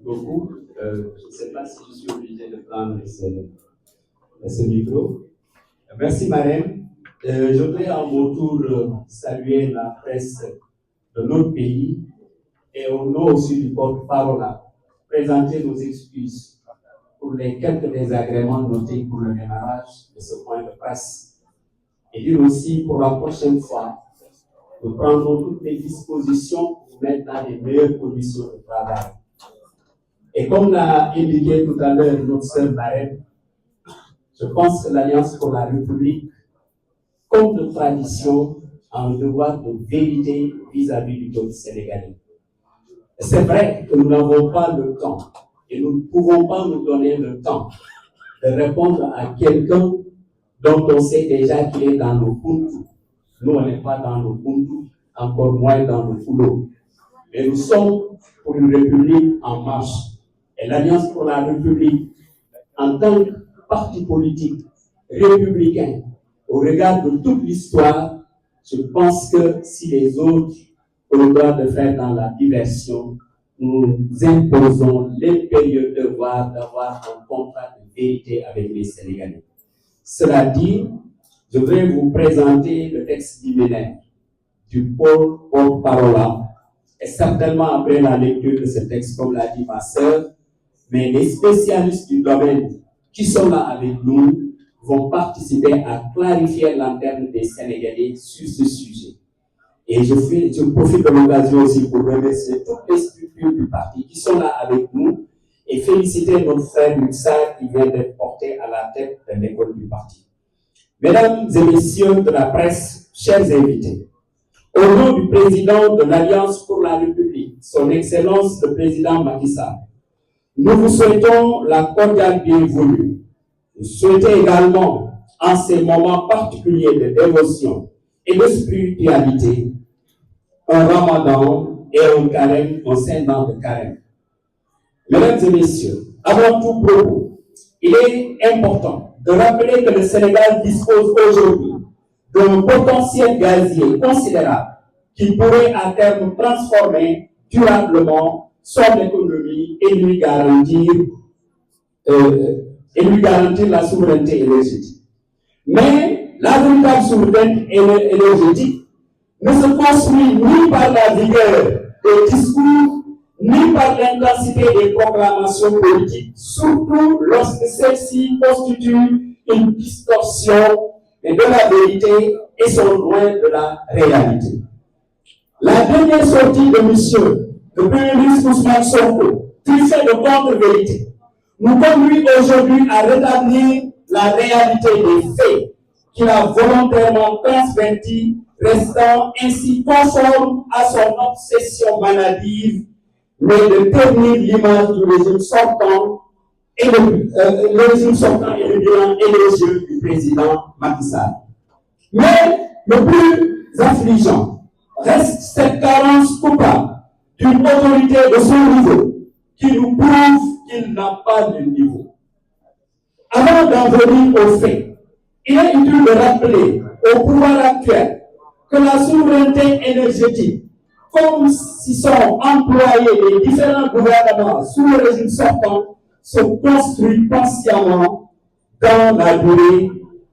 beaucoup. Je ne sais pas si je suis obligé de prendre ce micro. Merci, Marraine. Je voudrais à mon tour saluer la presse de notre pays et au nom aussi du porte-parole, présenter nos excuses pour les quelques désagréments notés pour le démarrage de ce point de presse et dire aussi pour la prochaine fois, nous prendrons toutes les dispositions pour mettre dans les meilleures conditions de travail. Et comme l'a indiqué tout à l'heure notre sœur Marraine, je pense que l'Alliance pour la République, comme de tradition, a un devoir de vérité vis-à-vis du peuple sénégalais. C'est vrai que nous n'avons pas le temps et nous ne pouvons pas nous donner le temps de répondre à quelqu'un dont on sait déjà qu'il est dans nos puntus. Nous, on n'est pas dans nos puntus, encore moins dans nos foulots. Mais nous sommes pour une République en marche. Et l'Alliance pour la République, en tant que parti politique républicain, au regard de toute l'histoire, je pense que si les autres ont le droit de faire dans la diversion, nous imposons l'impérieux devoir d'avoir un contrat de vérité avec les Sénégalais. Cela dit, je vais vous présenter le texte liminaire du porte-parole, et certainement après la lecture de ce texte, comme l'a dit ma sœur, mais les spécialistes du domaine qui sont là avec nous vont participer à clarifier l'antenne des Sénégalais sur ce sujet. Et je profite de l'occasion aussi pour remercier toutes les structures du parti qui sont là avec nous et féliciter notre frère Luxard qui vient d'être porté à la tête de l'école du parti. Mesdames et messieurs de la presse, chers invités, au nom du président de l'Alliance pour la République, son Excellence le président Macky Sall, nous vous souhaitons la cordiale bienvenue. Nous souhaitons également, en ces moments particuliers de dévotion et de spiritualité, un ramadan et un carême au sein de carême. Mesdames et messieurs, avant tout propos, il est important de rappeler que le Sénégal dispose aujourd'hui d'un potentiel gazier considérable qui pourrait à terme transformer durablement son économie et lui garantir la souveraineté énergétique. Mais la véritable souveraineté énergétique ne se construit ni par la vigueur des discours, ni par l'intensité des proclamations politiques, surtout lorsque celles-ci constituent une distorsion de la vérité et sont loin de la réalité. La dernière sortie de le Premier ministre Ousmane Sonko, truffée de contre-vérité, nous conduit aujourd'hui à rétablir la réalité des faits qu'il a volontairement transvertis, restant ainsi conforme à son obsession maladive, mais de ternir l'image du régime sortant et le bilan élogieux du président Macky Sall. Mais le plus affligeant reste cette carence coupable d'une autorité de son niveau qui nous prouve qu'il n'a pas de niveau. Avant d'en venir aux faits, il est utile de rappeler au pouvoir actuel que la souveraineté énergétique, comme s'y sont employés les différents gouvernements sous le régime sortant, se construit patiemment dans la durée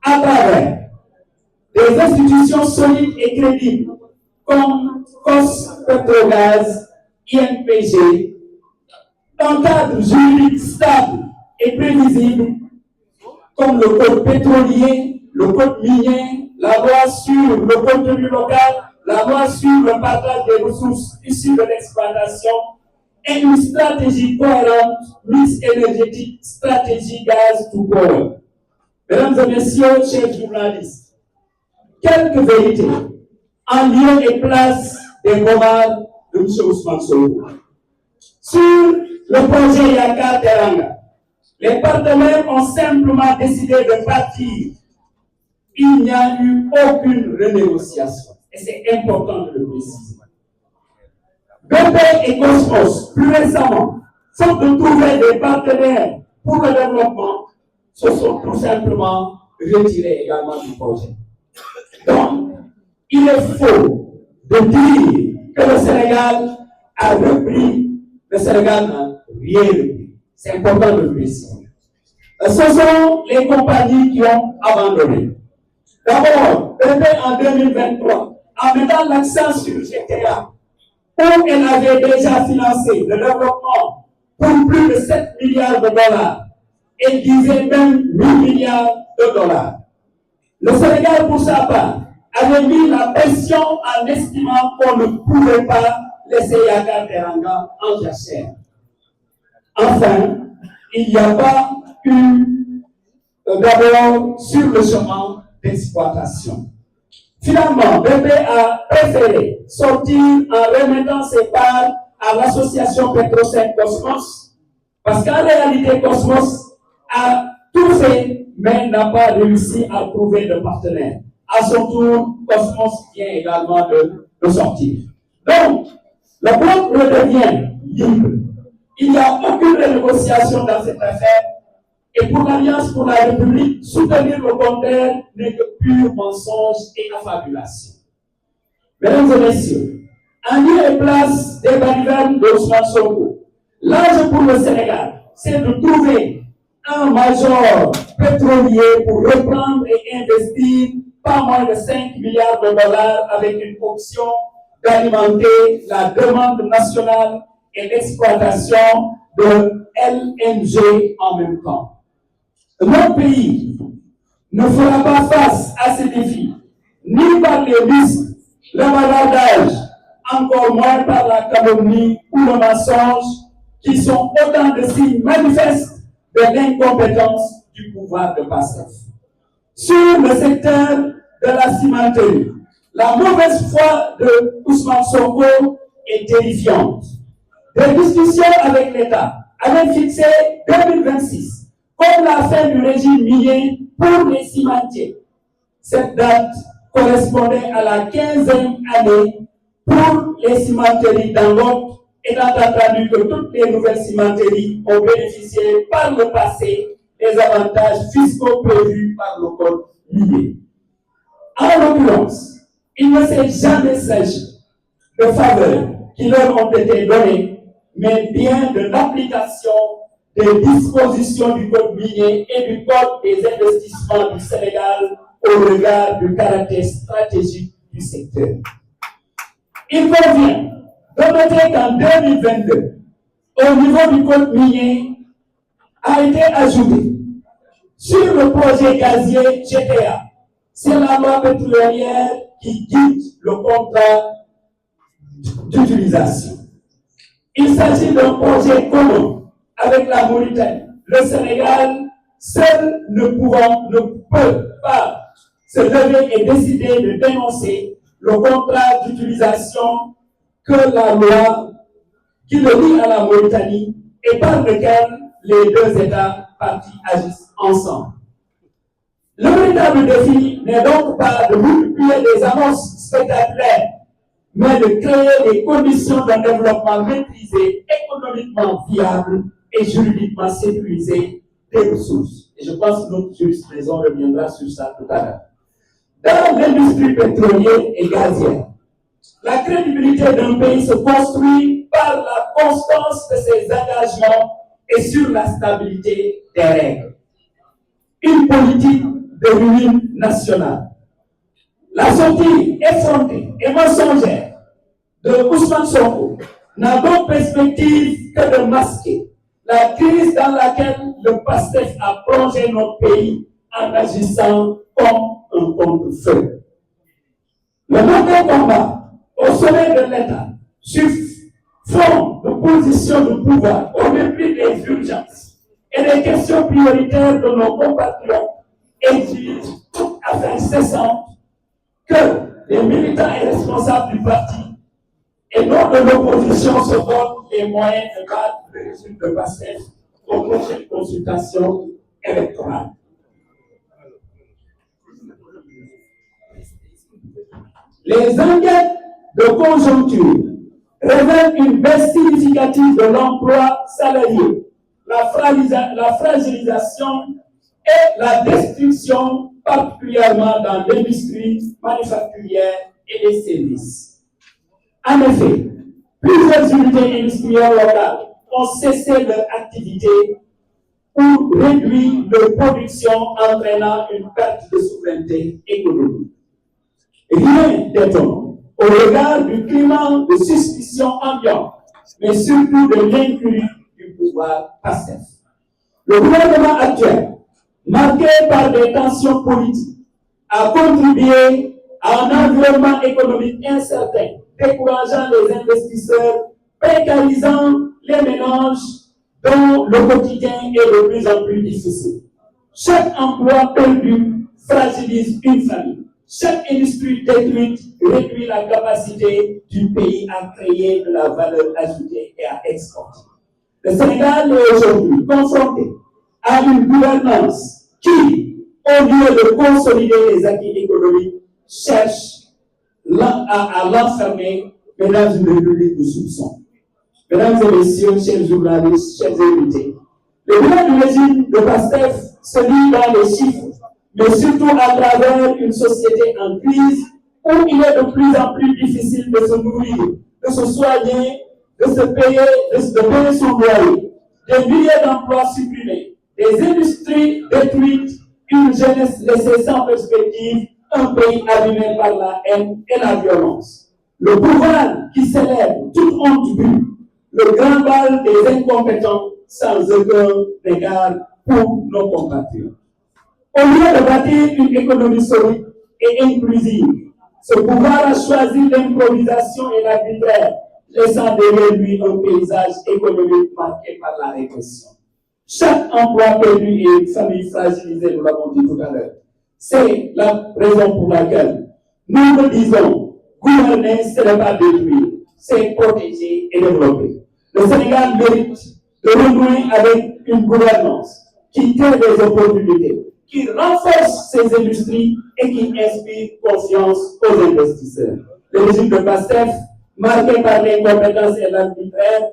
à travers des institutions solides et crédibles comme COS, Petrogaz, INPG, un cadre juridique stable et prévisible comme le code pétrolier, le code minier, la loi sur le contenu local, la loi sur le partage des ressources issues de l'exploitation et une stratégie cohérente, mix énergétique, stratégie gaz to power. Mesdames et messieurs, chers journalistes, quelques vérités en lieu et place des commandes de M. Ousmane Sonko. Sur le projet Yaka Teranga, les partenaires ont simplement décidé de partir. Il n'y a eu aucune renégociation. Et c'est important de le préciser. BP et Cosmos, plus récemment, faute de trouver des partenaires pour le développement, se sont tout simplement retirés également du projet. Donc, il est faux de dire que le Sénégal a repris. Le Sénégal n'a rien repris. C'est important de le préciser. Ce sont les compagnies qui ont abandonné. D'abord, BP en 2023, en mettant l'accent sur GTA, où elle avait déjà financé le développement pour plus de 7 milliards de dollars, et disait même 8 milliards de dollars. Le Sénégal, pour sa part, avait mis la pression en estimant qu'on ne pouvait pas laisser Yakar Teranga en jachère. Enfin, il n'y a pas eu d'abord sur le chemin d'exploitation. Finalement, BP a préféré sortir en remettant ses parts à l'association Petrosen Cosmos, parce qu'en réalité, Cosmos a tout fait, mais n'a pas réussi à trouver de partenaire. À son tour, Cosmos vient également de sortir. Donc, le bloc redevient libre. Il n'y a aucune renégociation dans cette affaire. Et pour l'Alliance pour la République, soutenir le contraire n'est que pur mensonge et affabulation. Mesdames et messieurs, en lieu et place des balivernes d'Ousmane Sonko, l'enjeu pour le Sénégal, c'est de trouver un major pétrolier pour reprendre et investir pas moins de 5 milliards de dollars avec une option d'alimenter la demande nationale et l'exploitation de LNG en même temps. Notre pays ne fera pas face à ces défis, ni par les risques, le bavardage, encore moins par la calomnie ou le mensonge, qui sont autant de signes manifestes de l'incompétence du pouvoir de PASTEF. Sur le secteur de la cimenterie, la mauvaise foi de Ousmane Sonko est terrifiante. Des discussions avec l'État avaient fixé 2026 comme la fin du régime minier pour les cimentiers. Cette date correspondait à la 15e année pour les cimenteries Dangote, étant entendu que toutes les nouvelles cimenteries ont bénéficié par le passé des avantages fiscaux prévus par le code minier. En l'occurrence, il ne s'est jamais s'agi de faveurs qui leur ont été données, mais bien de l'application des dispositions du code minier et du code des investissements du Sénégal au regard du caractère stratégique du secteur. Il convient de noter qu'en 2022, au niveau du code minier, a été ajouté sur le projet gazier GTA. C'est la loi pétrolière qui guide le contrat d'utilisation. Il s'agit d'un projet commun avec la Mauritanie. Le Sénégal, seul ne peut pas se lever et décider de dénoncer le contrat d'utilisation que la loi qui le lie à la Mauritanie et par lequel les deux États partis agissent ensemble. Le véritable défi n'est donc pas de multiplier des annonces spectaculaires, mais de créer les conditions d'un développement maîtrisé, économiquement viable et juridiquement sécurisé des ressources. Et je pense que notre jurisprudence reviendra sur ça tout à l'heure. Dans l'industrie pétrolière et gazière, la crédibilité d'un pays se construit par la constance de ses engagements et sur la stabilité des règles. Une politique de ruine nationale. La sortie effrontée et mensongère de Ousmane Sonko n'a d'autre perspective que de masquer la crise dans laquelle le PASTEF a plongé notre pays en agissant comme un contre-feu. Le mauvais combat au sommet de l'État sur fond de position de pouvoir au mépris des urgences et des questions prioritaires de nos compatriotes exige toute affaire cessante que les militants et responsables du parti et non de l'opposition se donnent les moyens de battre le résultat de PASTEF aux prochaines consultations électorales. Les enquêtes de conjoncture révèlent une baisse significative de l'emploi salarié, la fragilisation et la destruction, particulièrement dans l'industrie manufacturière et les services. En effet, plusieurs unités industrielles locales ont cessé leur activité ou réduit leur production, entraînant une perte de souveraineté économique. Rien d'étonnant au regard du climat de suspicion ambiante, mais surtout de l'incurie du pouvoir PASTEF. Le gouvernement actuel, marqué par des tensions politiques, a contribué à un environnement économique incertain, décourageant les investisseurs, précarisant les ménages dont le quotidien est de plus en plus difficile. Chaque emploi perdu fragilise une famille. Chaque industrie détruite réduit la capacité du pays à créer de la valeur ajoutée et à exporter. Le Sénégal est aujourd'hui confronté à une gouvernance qui, au lieu de consolider les acquis économiques, cherche à l'enfermer dans une république de soupçons. Mesdames et messieurs, chers journalistes, chers invités, le bilan du régime de PASTEF se lit dans les chiffres, mais surtout à travers une société en crise où il est de plus en plus difficile de se nourrir, de se soigner, de payer son loyer, des milliers d'emplois supprimés, des industries détruites, une jeunesse laissée sans perspective, un pays abîmé par la haine et la violence. Le pouvoir qui célèbre toute honte bue, le grand bal des incompétents sans aucun égard pour nos compatriotes. Au lieu de bâtir une économie solide et inclusive, ce pouvoir a choisi l'improvisation et l'arbitraire, laissant derrière lui un paysage économique marqué par la répression. Chaque emploi perdu et une famille fragilisée, nous l'avons dit tout à l'heure. C'est la raison pour laquelle nous le disons, gouverner, ce n'est pas détruire, c'est protéger et développer. Le Sénégal mérite de renouer avec une gouvernance qui crée des opportunités, qui renforce ses industries et qui inspire confiance aux investisseurs. Le régime de PASTEF, marqué par l'incompétence et l'arbitraire,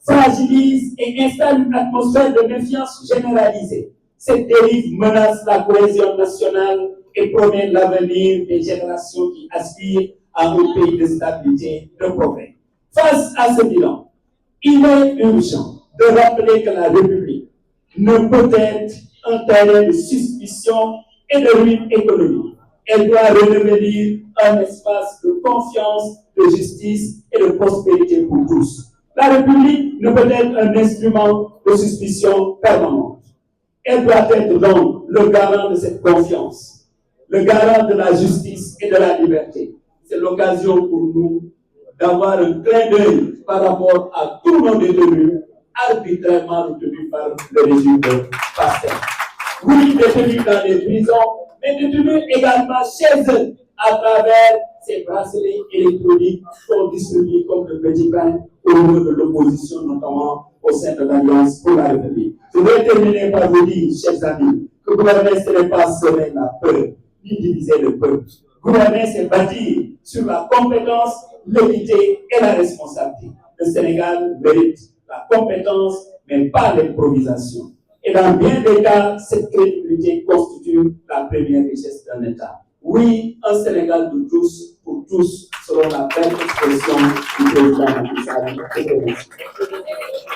fragilise et installe une atmosphère de méfiance généralisée. Cette dérive menace la cohésion nationale et promet l'avenir des générations qui aspirent à un pays de stabilité, de progrès. Face à ce bilan, il est urgent de rappeler que la République ne peut être un terrain de suspicion et de ruine économique. Elle doit redevenir un espace de confiance, de justice et de prospérité pour tous. La République ne peut être un instrument de suspicion permanente. Elle doit être donc le garant de cette confiance, le garant de la justice et de la liberté. C'est l'occasion pour nous d'avoir un clin d'œil par rapport à tous nos détenus arbitrairement retenus par le régime de PASTEF. Oui, détenus dans les prisons, mais détenus également chez eux à travers ces bracelets électroniques qu'on distribue comme de petits pains au niveau de l'opposition, notamment au sein de l'Alliance pour la République. Je vais terminer par vous dire, chers amis, que gouverner, ce n'est pas semer la peur, ni diviser le peuple. Gouverner, c'est bâtir sur la compétence, l'équité et la responsabilité. Le Sénégal mérite la compétence, mais pas l'improvisation. Et dans bien des cas, cette crédibilité constitue la première richesse d'un État. Oui, un Sénégal de tous, pour tous, selon la belle expression du président Macky Sall.